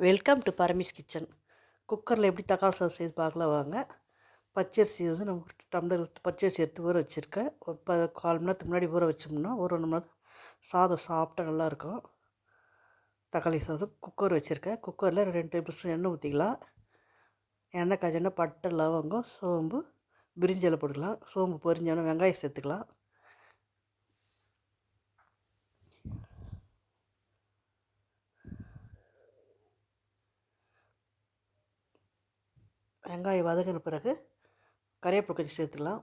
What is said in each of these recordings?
Welcome to பரமிஸ் kitchen. குக்கரில் எப்படி தக்காளி சாதம் செய்து பார்க்கலாம் வாங்க. பச்சரிசி வந்து நம்ம டம்ளர் பச்சரிசி எடுத்து ஊற வச்சுருக்கேன். ஒரு 1/4 மணி நேரத்துக்கு முன்னாடி ஊற வச்சோம்னா ஒரு 1 மணி நேரம் சாதம் சாப்பிட்டா நல்லாயிருக்கும். தக்காளி சாதம் குக்கர் வச்சுருக்கேன். குக்கரில் 2 டேபிள் ஸ்பூன் எண்ணெய் ஊற்றிக்கலாம். எண்ணெய் காய்ச்சோன்னா பட்டை, லவங்கம், சோம்பு, பிரிஞ்சி இலை போட்டுக்கலாம். சோம்பு பொரிஞ்சோன்னா வெங்காயம் சேர்த்துக்கலாம். வெங்காயம் வதங்கின பிறகு கறிவேப்பிலை கொஞ்சம் சேர்த்துக்கலாம்.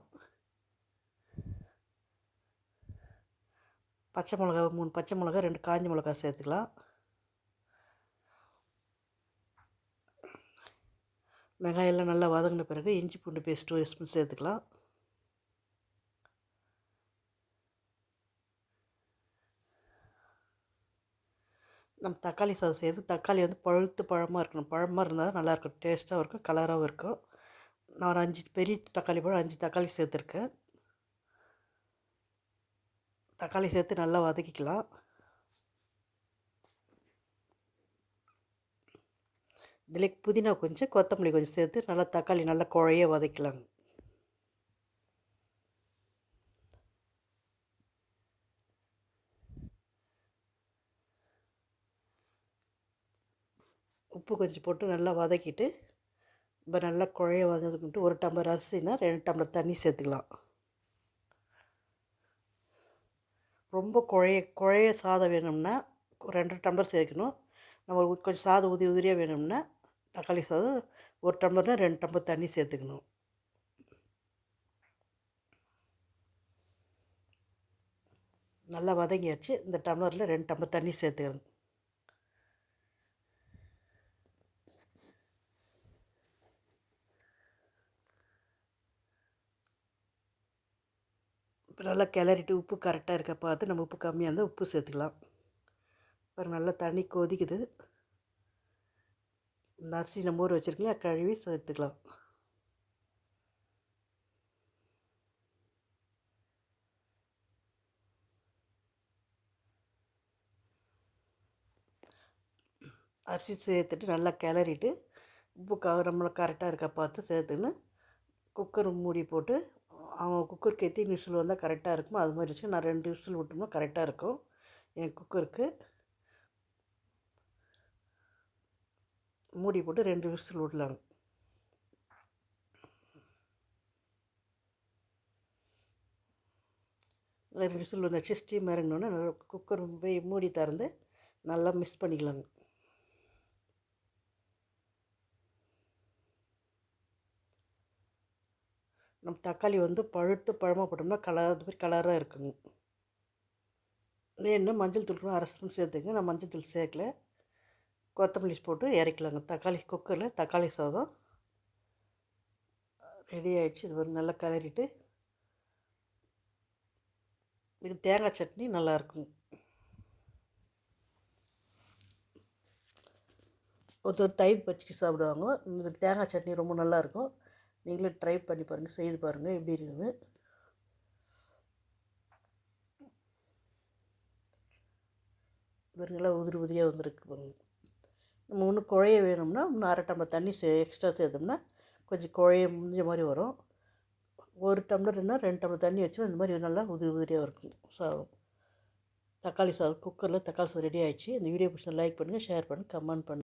பச்சை மிளகா 3 பச்சை மிளகா, 2 காஞ்ச மிளகா சேர்த்துக்கலாம். வெங்காயம் எல்லாம் நல்லா வதங்கின பிறகு இஞ்சி பூண்டு பேஸ்ட்டு 1 ஸ்பூன் சேர்த்துக்கலாம். நம்ம தக்காளி சாதம் செய்கிறது தக்காளி வந்து பழுத்து பழமாக இருக்கணும். பழமாக இருந்தால் தான் நல்லாயிருக்கும், டேஸ்ட்டாகவும் இருக்கும், கலராகவும் இருக்கும். நான் ஒரு 5 பெரிய தக்காளி பழம் 5 தக்காளி சேர்த்துருக்கேன். தக்காளி சேர்த்து நல்லா வதக்கிக்கலாம். இதில் புதினா கொஞ்சம், கொத்தமல்லி கொஞ்சம் சேர்த்து நல்லா தக்காளி நல்லா குழைய வதக்கலாங்க. உப்பு கொஞ்சம் போட்டு நல்லா வதக்கிட்டு இப்போ நல்லா குழைய வதக்கிட்டு 1 டம்ளர் அரிசினா 2 டம்ளர் தண்ணி சேர்த்துக்கலாம். ரொம்ப குழைய சாதம் வேணும்னா 2 டம்ளர் சேர்க்கணும். நம்ம கொஞ்சம் சாதம் உதிரியாக வேணும்னா தக்காளி சாதம் 1 டம்ளர்னால் 2 டம்ளர் தண்ணி சேர்த்துக்கணும். நல்லா வதங்கியாச்சு. இந்த டம்ளரில் 2 டம்ளர் தண்ணி சேர்த்துக்கணும். இப்போ நல்லா கிளறிட்டு உப்பு கரெக்டாக இருக்க பார்த்து நம்ம உப்பு கம்மியாக இருந்தால் உப்பு சேர்த்துக்கலாம். இப்போ நல்லா தண்ணி கொதிக்குது. இந்த அரிசி நம்ம ஊற வச்சுருக்கீங்களா கழுவி சேர்த்துக்கலாம். அரிசி சேர்த்துட்டு நல்லா கிளறிட்டு உப்பு நம்மளை கரெக்டாக இருக்க பார்த்து சேர்த்துன்னு குக்கர் மூடி போட்டு அவங்க குக்கருக்கு எத்தனை விசில் வந்தால் கரெக்டாக இருக்குமோ அது மாதிரி வச்சு நான் 2 விசில் விட்டோம்னா கரெக்டாக இருக்கும் என் குக்கருக்கு. மூடி போட்டு 2 விசில் விடலாங்க. ரெண்டு விசில் வந்துச்சு. ஸ்டீம் இறங்கினோன்னே நல்லா குக்கர் போய் மூடி திறந்து நல்லா மிக்ஸ் பண்ணிக்கலாங்க. நம்ம தக்காளி வந்து பழுத்து பழமாக போட்டோம்னா அது மாதிரி கலராக இருக்குங்க. வேணும்னா மஞ்சள் தூள் 1/2 ஸ்பூன் சேர்த்துங்க. நான் மஞ்சள் தூள் சேர்க்கல. கொத்தமல்லி போட்டு இறக்கலாங்க. தக்காளி குக்கரில் தக்காளி சாதம் ரெடி ஆகிடுச்சு. இது ஒரு நல்லா கிளறிட்டு இது தேங்காய் சட்னி நல்லாயிருக்கும். ஒருத்தர் தயிர் பச்சடி சாப்பிடுவாங்க. இந்த தேங்காய் சட்னி ரொம்ப நல்லாயிருக்கும். நீங்களும் ட்ரை பண்ணி பாருங்கள், செய்து பாருங்கள் எப்படி இருக்குது. நல்லா உதிரியாக வந்துருக்கு பாருங்கள். நம்ம இன்னும் குழைய வேணும்னா இன்னும் 1/2 டம்ளர் தண்ணி எக்ஸ்ட்ரா சேர்த்தோம்னா கொஞ்சம் குழைய முடிஞ்ச மாதிரி வரும். 1 டம்ளர்னா 2 டம்ளர் தண்ணி வச்சோம் இந்த மாதிரி நல்லா உதிரியாக இருக்கும் சாதம். தக்காளி சாதம் குக்கரில் தக்காளி சாதம் ரெடி ஆகிடுச்சு. இந்த வீடியோ பிடிச்சா லைக் பண்ணுங்கள், ஷேர் பண்ணுங்கள், கமெண்ட் பண்ணுங்கள்.